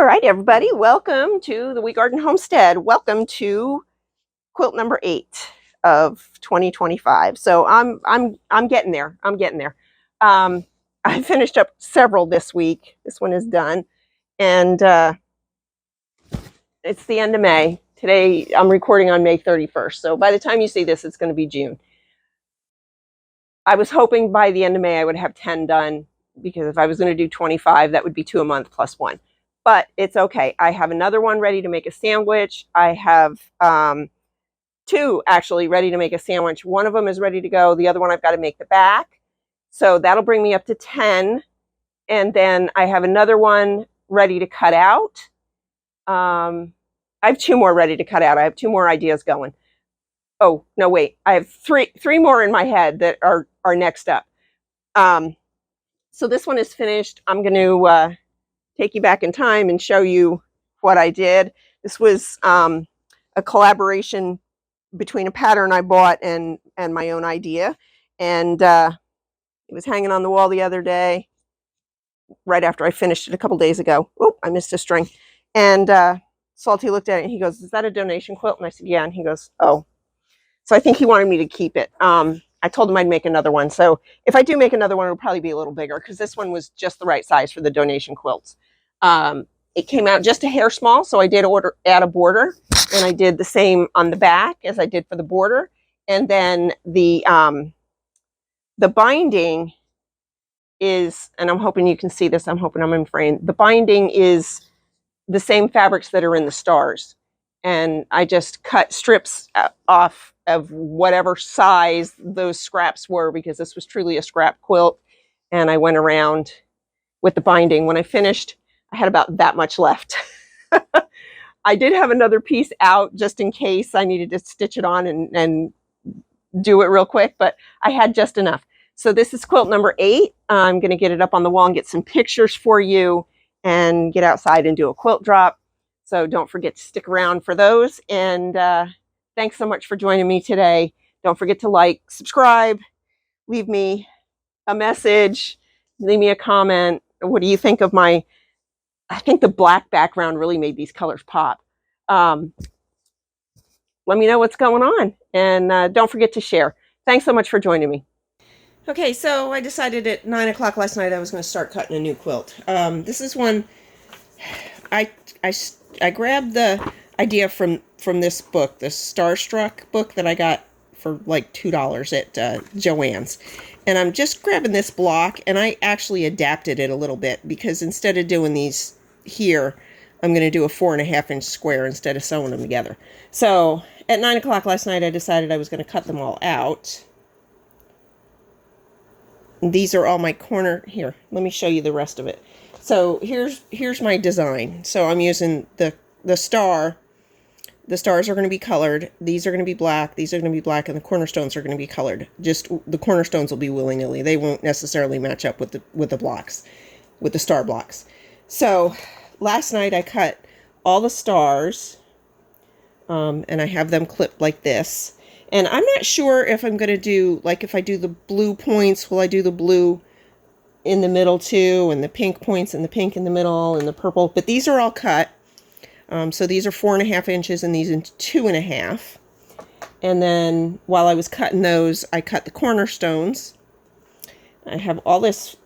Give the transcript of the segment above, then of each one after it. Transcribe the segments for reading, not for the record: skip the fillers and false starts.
All right, everybody, welcome to the Wee Garden Homestead. Welcome to quilt number 8 of 2025. So I'm getting there. I finished up several this week. This one is done, and it's the end of May. Today I'm recording on May 31st. So by the time you see this, it's going to be June. I was hoping by the end of May I would have 10 done, because if I was going to do 25, that would be 2 a month plus 1. But it's okay. I have another one ready to make a sandwich. I have 2 actually ready to make a sandwich. One of them is ready to go. The other one I've got to make the back. So that'll bring me up to 10. And then I have another one ready to cut out. I have 2 more ready to cut out. I have 2 more ideas going. Oh, no, wait. I have three more in my head that are next up. So this one is finished. I'm going to take you back in time and show you what I did. This was a collaboration between a pattern I bought and my own idea. And it was hanging on the wall the other day, right after I finished it a couple days ago. Oh, I missed a string. And Salty looked at it and he goes, "Is that a donation quilt?" And I said, "Yeah." And he goes, "Oh." So I think he wanted me to keep it. I told him I'd make another one. So if I do make another one, it'll probably be a little bigger, because this one was just the right size for the donation quilts. It came out just a hair small, so I did add a border, and I did the same on the back as I did for the border. And then the binding is, and I'm hoping you can see this, I'm hoping I'm in frame. The binding is the same fabrics that are in the stars. And I just cut strips off of whatever size those scraps were, because this was truly a scrap quilt. And I went around with the binding. When I finished, I had about that much left. I did have another piece out just in case I needed to stitch it on and do it real quick, but I had just enough. So this is quilt number 8. I'm going to get it up on the wall and get some pictures for you and get outside and do a quilt drop. So don't forget to stick around for those. And thanks so much for joining me today. Don't forget to like, subscribe, leave me a message, leave me a comment. What do you think of my, I think the black background really made these colors pop. Let me know what's going on. And don't forget to share. Thanks so much for joining me. Okay, so I decided at 9 o'clock last night I was going to start cutting a new quilt. This is one, I grabbed the idea from this book, the Starstruck book that I got for like $2 at Joann's. And I'm just grabbing this block, and I actually adapted it a little bit, because instead of doing these here, I'm going to do a 4.5-inch square instead of sewing them together. So at 9 o'clock last night, I decided I was going to cut them all out. These are all my corner. Here, let me show you the rest of it. So here's my design. So I'm using the star. The stars are going to be colored. These are going to be black. These are going to be black, and the cornerstones are going to be colored. Just the cornerstones will be willy-nilly. They won't necessarily match up with the blocks, with the star blocks. So last night I cut all the stars, and I have them clipped like this. And I'm not sure if I'm going to do, like, if I do the blue points, will I do the blue in the middle too, and the pink points and the pink in the middle and the purple? But these are all cut. So these are 4.5 inches and these in 2.5. And then while I was cutting those, I cut the cornerstones. I have all this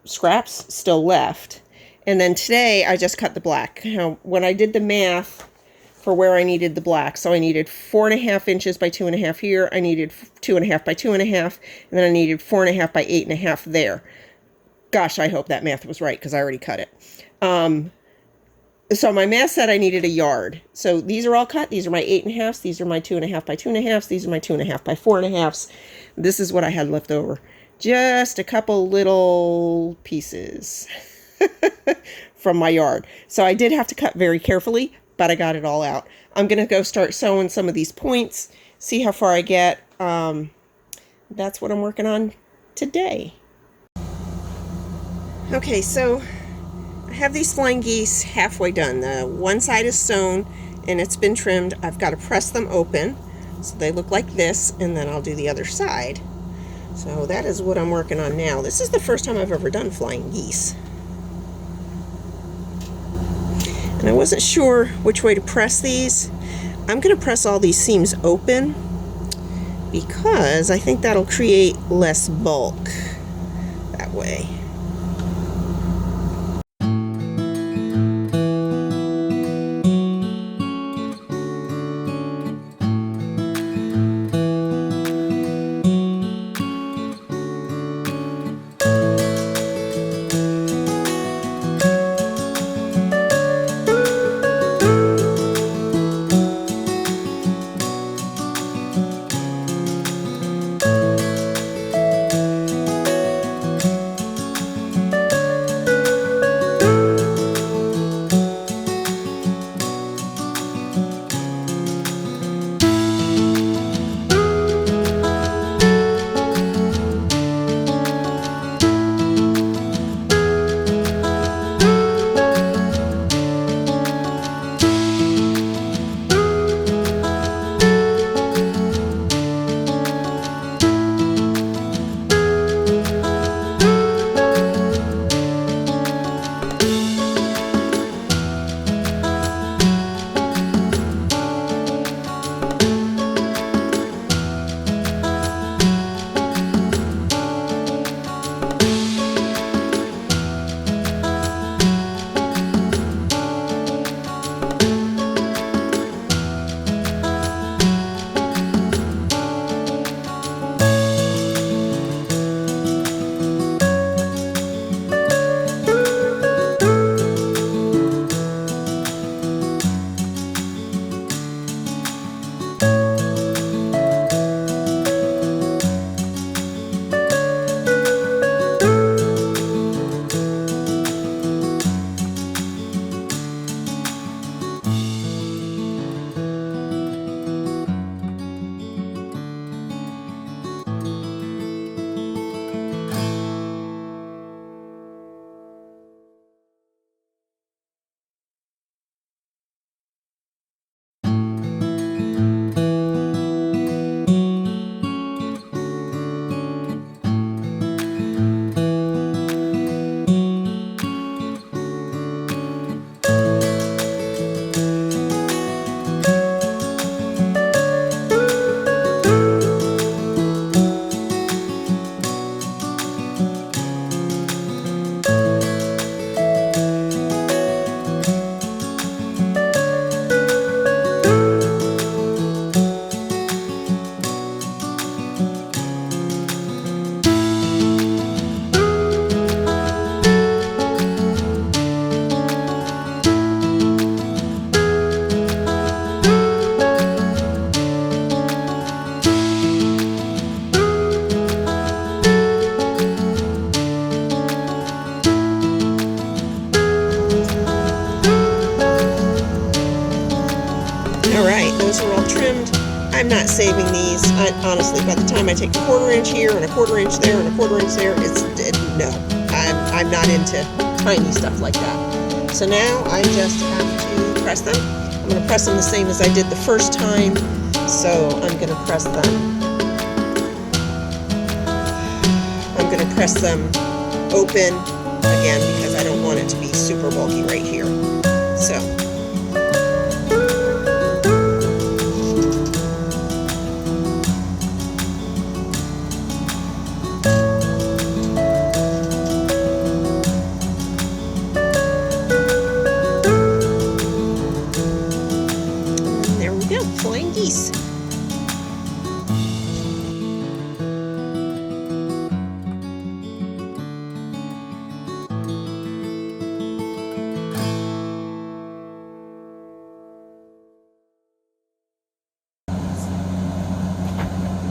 scraps still left. And then today I just cut the black. Now, when I did the math for where I needed the black, so I needed 4.5 inches by 2.5 here. I needed 2.5 by 2.5, and then I needed 4.5 by 8.5 there. Gosh, I hope that math was right, because I already cut it. So my math said I needed a yard. So these are all cut. These are my 8.5s. These are my 2.5 by 2.5s. These are my 2.5 by 4.5s. This is what I had left over. Just a couple little pieces from my yard. So I did have to cut very carefully, but I got it all out. I'm going to go start sewing some of these points, see how far I get. That's what I'm working on today. Okay, so I have these flying geese halfway done. The one side is sewn and it's been trimmed. I've got to press them open so they look like this, and then I'll do the other side. So that is what I'm working on now. This is the first time I've ever done flying geese. I wasn't sure which way to press these. I'm going to press all these seams open because I think that'll create less bulk that way. Those are all trimmed. I'm not saving these. Honestly, by the time I take a 1/4 inch here and a 1/4 inch there and a 1/4 inch there, no. I'm not into tiny stuff like that. So now I just have to press them. I'm going to press them the same as I did the first time. So I'm going to press them. I'm going to press them open again because I don't want it to be super bulky right here. So. Flying geese.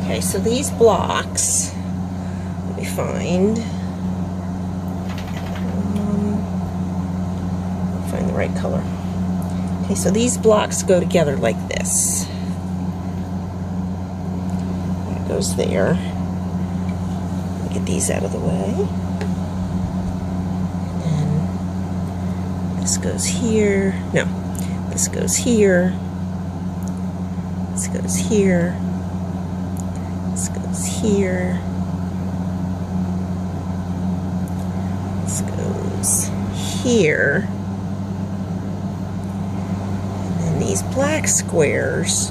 Okay, so these blocks, let me find the right color. Okay, so these blocks go together like this. That goes there. Get these out of the way. And then this goes here. No, this goes here. This goes here. This goes here. This goes here. these black squares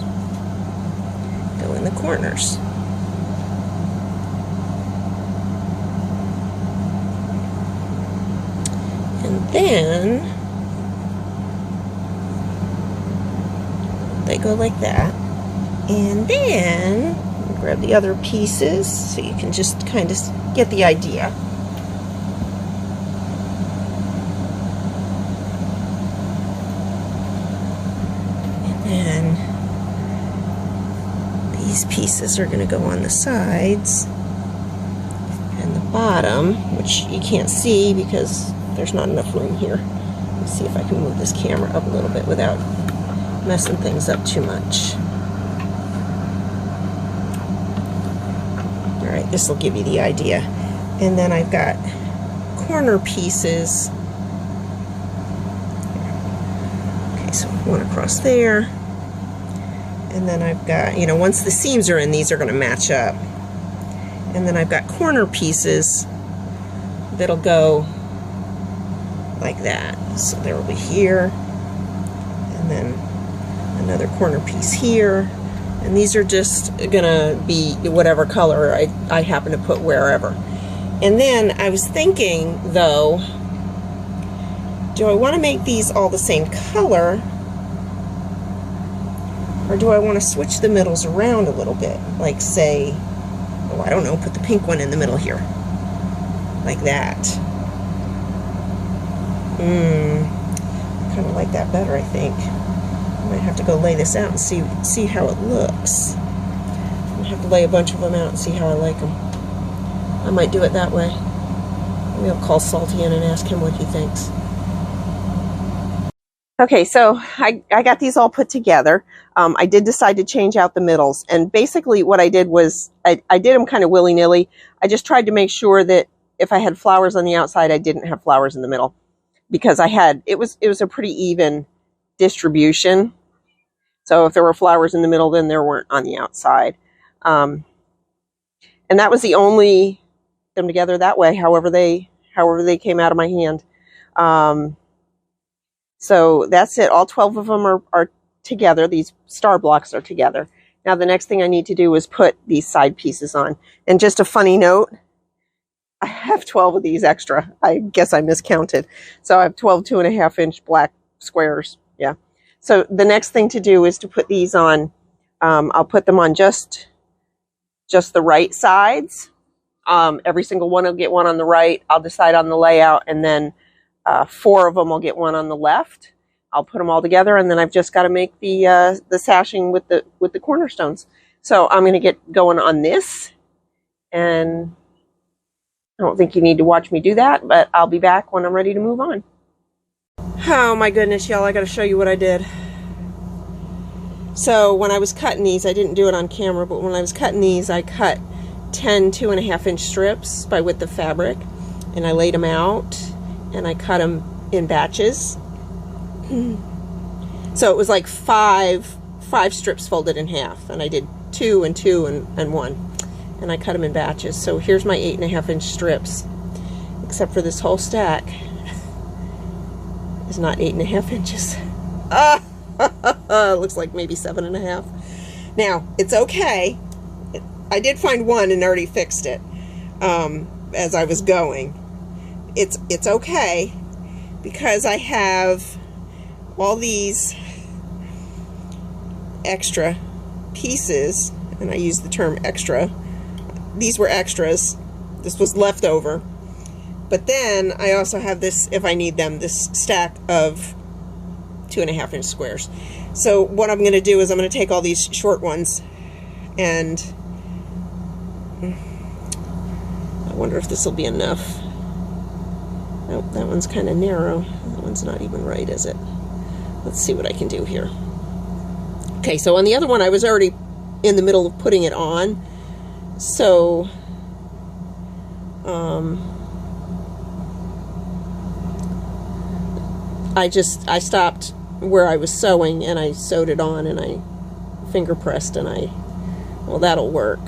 go in the corners. And then they go like that. And then grab the other pieces so you can just kind of get the idea. And these pieces are going to go on the sides and the bottom, which you can't see because there's not enough room here. Let me see if I can move this camera up a little bit without messing things up too much. Alright, this will give you the idea. And then I've got corner pieces. Okay, so one across there. And then I've got, you know, once the seams are in, these are going to match up. And then I've got corner pieces that'll go like that. So there will be here, and then another corner piece here. And these are just gonna be whatever color I happen to put wherever. And then I was thinking, though, do I want to make these all the same color, or do I want to switch the middles around a little bit? Like, say, oh, I don't know, put the pink one in the middle here, like that. I kind of like that better, I think. I might have to go lay this out and see how it looks. I'm gonna have to lay a bunch of them out and see how I like them. I might do it that way. Maybe I'll call Salty in and ask him what he thinks. Okay, so I got these all put together. I did decide to change out the middles, and basically what I did was I did them kind of willy-nilly. I just tried to make sure that if I had flowers on the outside, I didn't have flowers in the middle, because it was a pretty even distribution. So if there were flowers in the middle, then there weren't on the outside. And that was the only them together that way, however they came out of my hand. So that's it. All 12 of them are together. These star blocks are together. Now the next thing I need to do is put these side pieces on. And just a funny note, I have 12 of these extra. I guess I miscounted. So I have 12 2.5-inch black squares. Yeah. So the next thing to do is to put these on. I'll put them on just the right sides. Every single one will get one on the right. I'll decide on the layout, and then 4 of them will get one on the left. I'll put them all together, and then I've just got to make the sashing with the cornerstones. So I'm going to get going on this, and I don't think you need to watch me do that, but I'll be back when I'm ready to move on. Oh my goodness, y'all, I got to show you what I did. So when I was cutting these, I didn't do it on camera, but when I was cutting these, I cut 10 2.5-inch strips by width of fabric, and I laid them out, and I cut them in batches. So it was like five strips folded in half, and I did 2 and 2 and 1, and I cut them in batches. So here's my 8.5-inch strips, except for this whole stack is not 8.5 inches. Looks like maybe 7.5. Now it's okay. I did find one and already fixed it as I was going. It's okay, because I have all these extra pieces, and I use the term extra. These were extras. This was leftover. But then I also have this, if I need them, this stack of 2.5-inch squares. So what I'm going to do is I'm going to take all these short ones, and I wonder if this will be enough. Oh, that one's kind of narrow. That one's not even right, is it? Let's see what I can do here. Okay, so on the other one, I was already in the middle of putting it on. So, I stopped where I was sewing, and I sewed it on, and I finger pressed, and well, that'll work.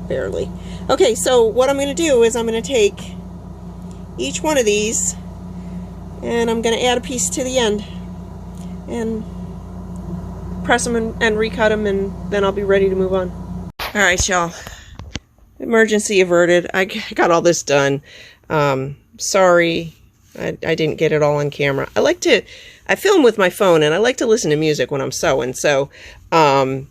Barely. Okay, so what I'm going to do is I'm going to take each one of these, and I'm going to add a piece to the end, and press them and recut them, and then I'll be ready to move on. All right, y'all. Emergency averted. I got all this done. Sorry, I didn't get it all on camera. I film with my phone, and I like to listen to music when I'm sewing, so I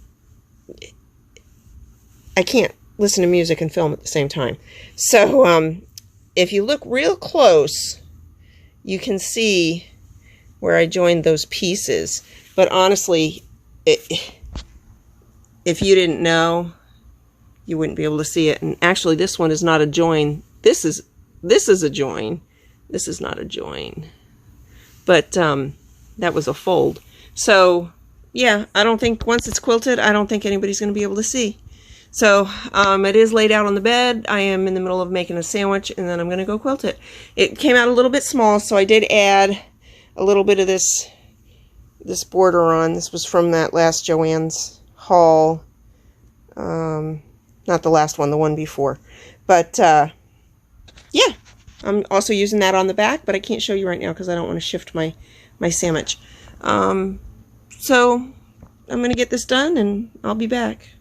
can't listen to music and film at the same time. So if you look real close, you can see where I joined those pieces. But honestly, if you didn't know, you wouldn't be able to see it. And actually, this one is not a join. This is a join. This is not a join. But that was a fold. So yeah, I don't think once it's quilted, I don't think anybody's going to be able to see. So it is laid out on the bed. I am in the middle of making a sandwich, and then I'm going to go quilt it. It came out a little bit small, so I did add a little bit of this border on. This was from that last Joann's haul. Not the last one, the one before. But yeah, I'm also using that on the back, but I can't show you right now because I don't want to shift my sandwich. So I'm going to get this done, and I'll be back.